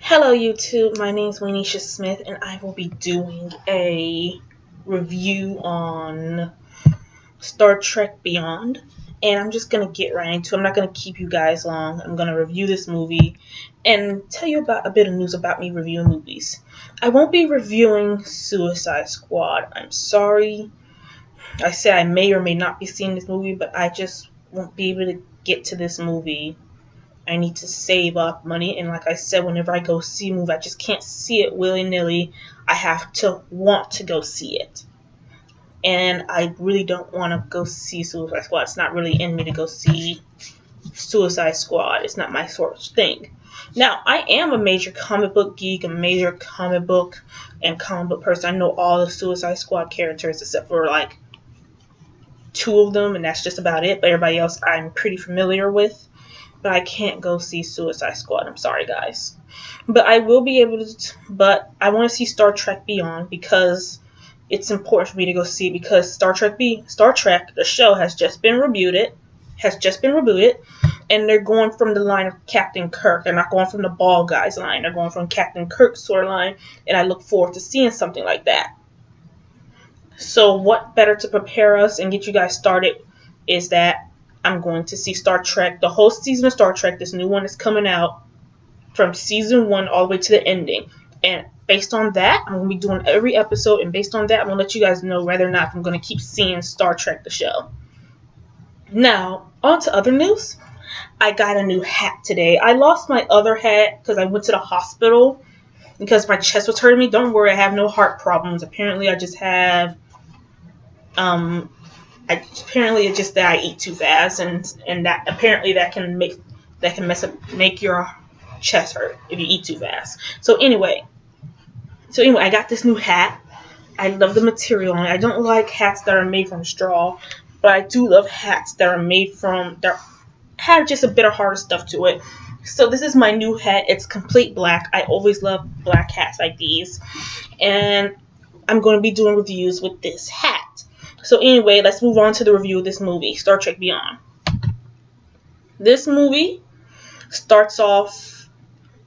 Hello YouTube, my name is Wenisha Smith and I will be doing a review on Star Trek Beyond. And I'm just going to get right into it. I'm not going to keep you guys long. I'm going to review this movie and tell you about a bit of news about me reviewing movies. I won't be reviewing Suicide Squad. I'm sorry. I said I may or may not be seeing this movie, but I just won't be able to get to this movie. I need to save up money, and like I said, whenever I go see a movie, I just can't see it willy-nilly. I have to want to go see it. And I really don't want to go see Suicide Squad. It's not really in me to go see Suicide Squad. It's not my sort of thing. Now, I am a major comic book geek, a major comic book person. I know all the Suicide Squad characters except for like 2 of them, and that's just about it. But everybody else I'm pretty familiar with. But I can't go see Suicide Squad. I'm sorry, guys. But I will be able to. But I want to see Star Trek Beyond because it's important for me to go see it because Star Trek, the show, has just been rebooted. And they're going from the line of Captain Kirk. They're not going from the bald guy's line. They're going from Captain Kirk's storyline. And I look forward to seeing something like that. So what better to prepare us and get you guys started is that I'm going to see Star Trek, the whole season of Star Trek. This new one is coming out from season 1 all the way to the ending. And based on that, I'm going to be doing every episode. And based on that, I'm going to let you guys know whether or not I'm going to keep seeing Star Trek, the show. Now, on to other news. I got a new hat today. I lost my other hat because I went to the hospital because my chest was hurting me. Don't worry, I have no heart problems. Apparently, I just have... apparently it's just that I eat too fast, and that apparently that can make your chest hurt if you eat too fast. So anyway, I got this new hat. I love the material on it. I don't like hats that are made from straw, but I do love hats that are made from that have just a bit of harder stuff to it. So this is my new hat. It's complete black. I always love black hats like these, and I'm going to be doing reviews with this hat. So anyway, let's move on to the review of this movie, Star Trek Beyond. This movie starts off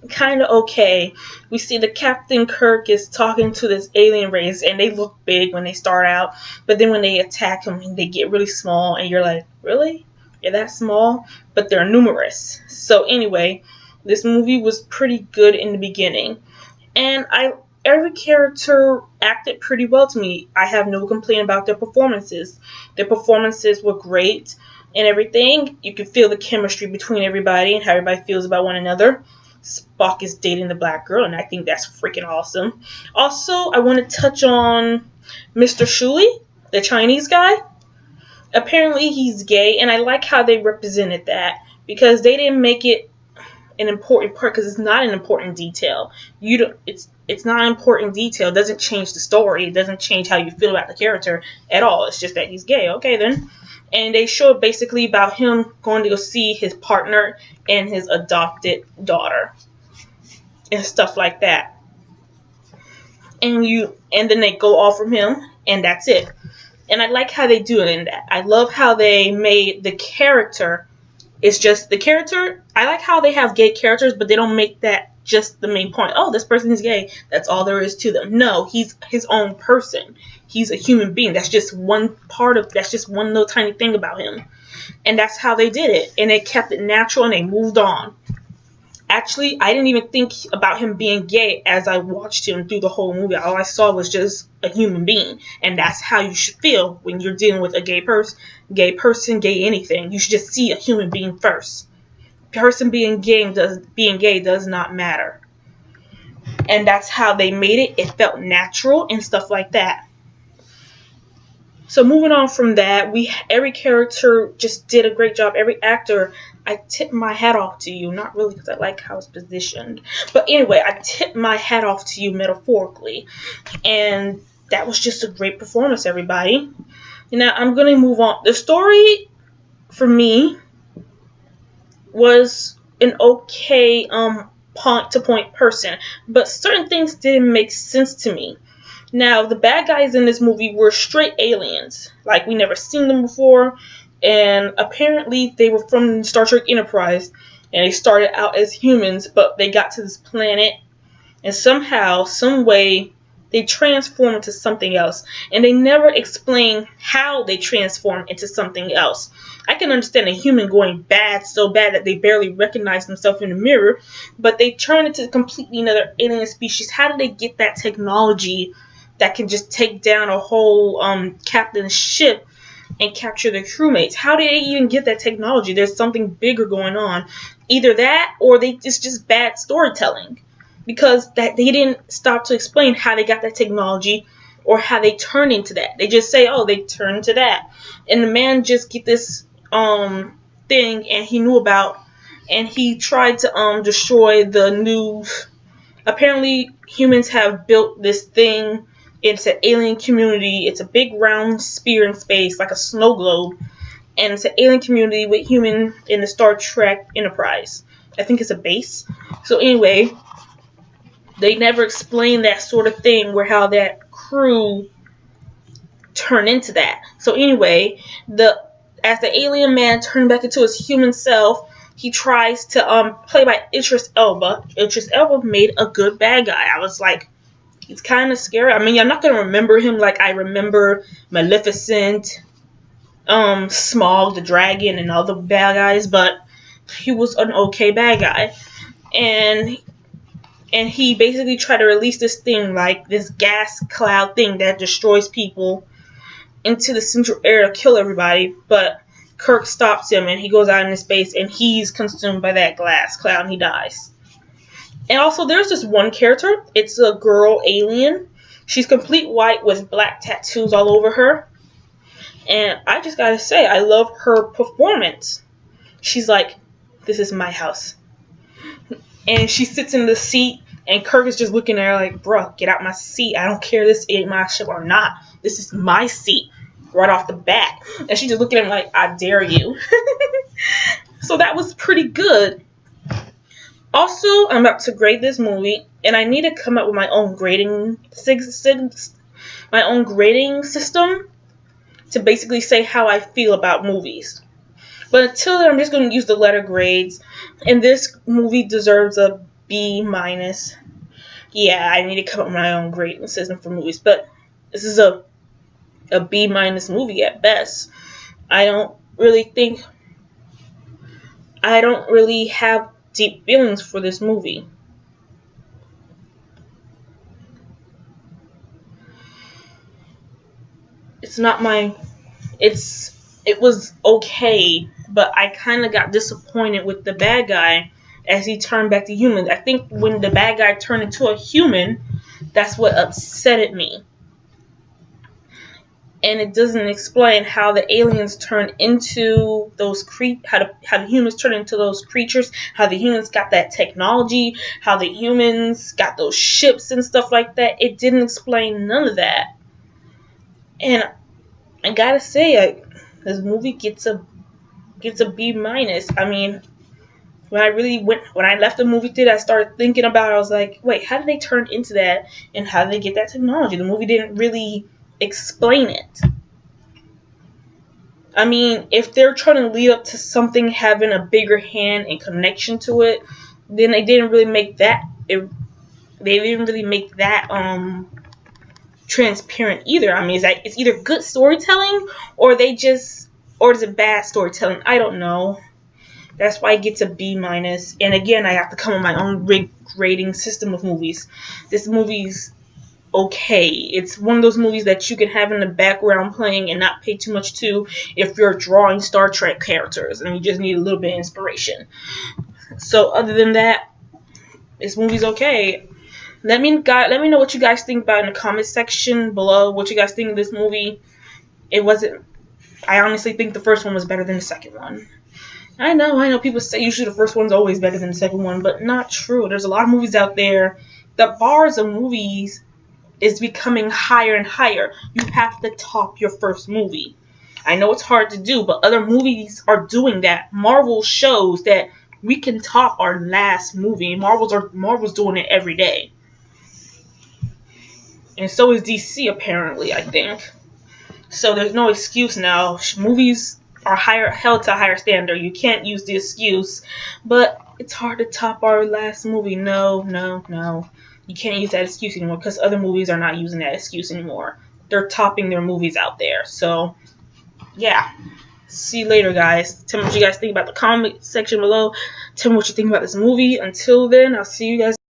kind of okay. We see the Captain Kirk is talking to this alien race, and they look big when they start out. But then when they attack him, they get really small, and you're like, really? You're that small? But they're numerous. So anyway, this movie was pretty good in the beginning. And every character acted pretty well to me. I have no complaint about their performances. Their performances were great and everything. You could feel the chemistry between everybody and how everybody feels about one another. Spock is dating the black girl, and I think that's freaking awesome. Also, I want to touch on Mr. Shuli, the Chinese guy. Apparently, he's gay, and I like how they represented that because they didn't make it an important part because it's not an important detail. It's not an important detail. It doesn't change the story. It doesn't change how you feel about the character at all. It's just that he's gay. Okay, then. And they showed basically about him going to go see his partner and his adopted daughter and stuff like that. And then they go off from him, and that's it. And I like how they do it in that. I love how they made the character. It's just the character. I like how they have gay characters, but they don't make that just the main point. Oh, this person is gay. That's all there is to them. No, he's his own person. He's a human being. That's just one little tiny thing about him. And that's how they did it. And they kept it natural and they moved on. Actually, I didn't even think about him being gay as I watched him through the whole movie. All I saw was just a human being. And that's how you should feel when you're dealing with a gay person, gay anything. You should just see a human being first. Person being gay does not matter. And that's how they made it. It felt natural and stuff like that. So moving on from that, every character just did a great job. Every actor, I tip my hat off to you. Not really because I like how it's positioned. But anyway, I tip my hat off to you metaphorically. And that was just a great performance, everybody. Now, I'm going to move on. The story, for me, was an okay point-to-point person. But certain things didn't make sense to me. Now, the bad guys in this movie were straight aliens. Like, we never seen them before. And apparently, they were from Star Trek Enterprise. and they started out as humans, but they got to this planet, and somehow, some way, they transform into something else, and they never explain how they transform into something else. I can understand a human going bad, so bad that they barely recognize themselves in the mirror, but they turn into completely another alien species. How did they get that technology that can just take down a whole captain's ship and capture their crewmates? How did they even get that technology? There's something bigger going on. Either that, or it's just bad storytelling, because that they didn't stop to explain how they got that technology or how they turn into that. They just say, oh, they turn into that, and the man just get this thing, and he knew about, and he tried to destroy the new. Apparently, humans have built this thing. It's an alien community. It's a big round spear in space, like a snow globe, and it's an alien community with human in the Star Trek Enterprise. I think it's a base. So anyway, they never explained that sort of thing, where how that crew turned into that. So anyway, as the alien man turned back into his human self, he tries to play by Idris Elba. Idris Elba made a good bad guy. I was like, he's kind of scary. I mean, I'm not gonna remember him like I remember Maleficent, Smaug the dragon, and other bad guys, but he was an okay bad guy, and he basically tried to release this thing, like this gas cloud thing that destroys people, into the central air to kill everybody, but Kirk stops him, and he goes out into space, and he's consumed by that gas cloud, and he dies. And also, there's this one character. It's a girl alien. She's complete white with black tattoos all over her. And I just gotta say, I love her performance. She's like, this is my house. And she sits in the seat, and Kirk is just looking at her like, bruh, get out my seat. I don't care if this ain't my ship or not. This is my seat. Right off the bat. And she just looking at him like, I dare you. So that was pretty good. Also, I'm about to grade this movie, and I need to come up with my own grading system to basically say how I feel about movies. But until then, I'm just going to use the letter grades, and this movie deserves a B-. Yeah, I need to come up with my own grading system for movies, but this is a B- movie at best. I don't really have deep feelings for this movie. It was okay, but I kind of got disappointed with the bad guy as he turned back to human. I think when the bad guy turned into a human, that's what upset me. And it doesn't explain how the aliens turn into those how the humans turn into those creatures, how the humans got that technology, how the humans got those ships and stuff like that. It didn't explain none of that. And I gotta say, this movie gets a B-. I mean, when I left the movie theater, I started thinking about it. I was like, wait, how did they turn into that, and how did they get that technology? The movie didn't really explain it. I mean, if they're trying to lead up to something having a bigger hand and connection to it, then they didn't really make that. They didn't really make that transparent either. I mean, it's either good storytelling or is it bad storytelling? I don't know. That's why it gets a B-. And again, I have to come up with my own rating system of movies. This movie's okay. It's one of those movies that you can have in the background playing and not pay too much to if you're drawing Star Trek characters and you just need a little bit of inspiration. So other than that, this movie's okay. Let me know what you guys think about in the comment section below. What you guys think of this movie. I honestly think the first one was better than the second one. I know people say usually the first one's always better than the second one, but not true. There's a lot of movies out there. The bars of movies is becoming higher and higher. You have to top your first movie. I know it's hard to do, but other movies are doing that. Marvel shows that we can top our last movie. Marvel's doing it every day. And so is DC, apparently, I think. So there's no excuse now. Movies are held to a higher standard. You can't use the excuse. But it's hard to top our last movie. No. You can't use that excuse anymore because other movies are not using that excuse anymore. They're topping their movies out there. So, yeah. See you later, guys. Tell me what you guys think about the comment section below. Tell me what you think about this movie. Until then, I'll see you guys